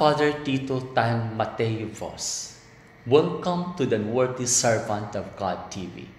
Father Tito Tan Mateo Vos. Welcome to the Unworthy Servant of God TV.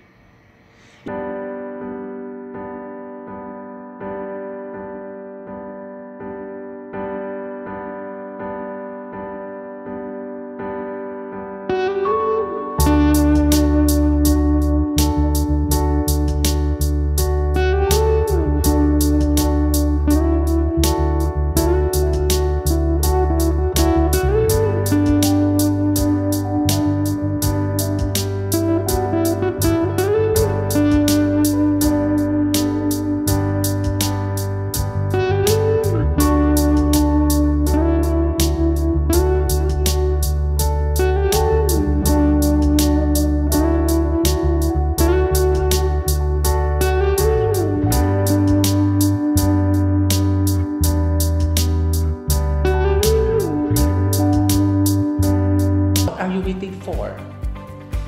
What are you waiting for?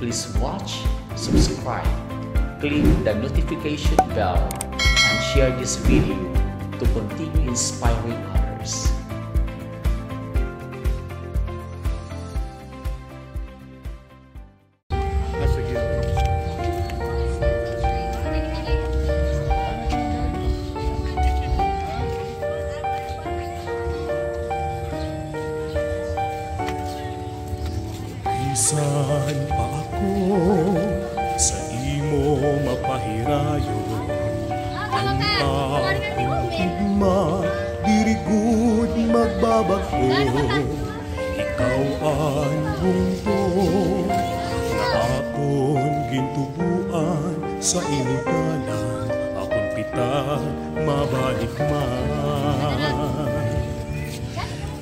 Please watch, subscribe, click the notification bell, and share this video to continue inspiring others. Bisan pa ako sa imo mapahirayo, ang tugma dirigud magbabago. Ikaw ang bungto na akon gintubuan sa imong dalan, akon pita mabalik man.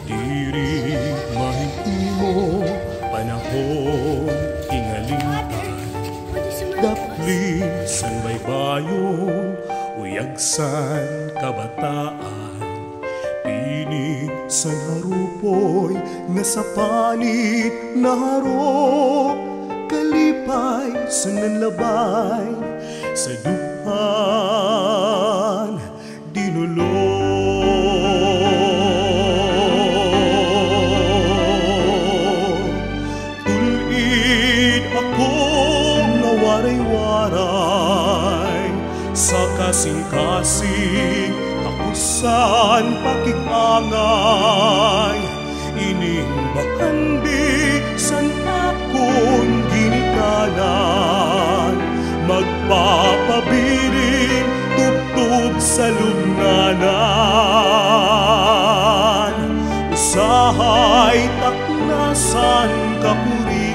Diri mahimo panahon ingalitan, dapli san baybayon, uyagsan kabataan, pinig san harupoy nga sa panit naharop, kalipay san nanlabay sa duhan dinulog. Waray-waray sa kasing-kasing takusan pakikangay, inimbakandi san akong ginikanan, magpapabiling tubtub sa lugnanan, usahay taknasan kapurian,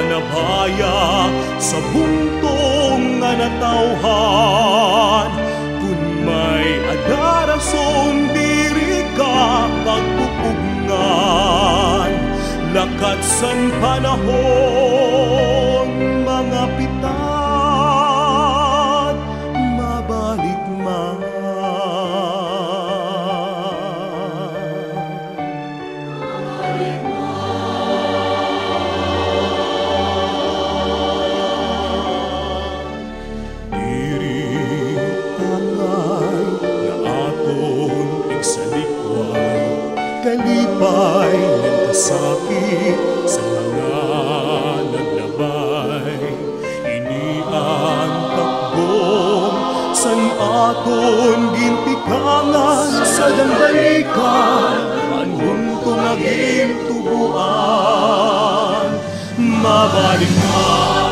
nabaya sa buntong nga natawhan. Kung may adarason diri ka pagpupugngan, lakat san panahon mga pitat mabalik man. Kalipay ng kasakit sa mga naglabay, iniang takbong san aton gintikangan sa dambalikan, anhong tungagim tubuan mabalik man.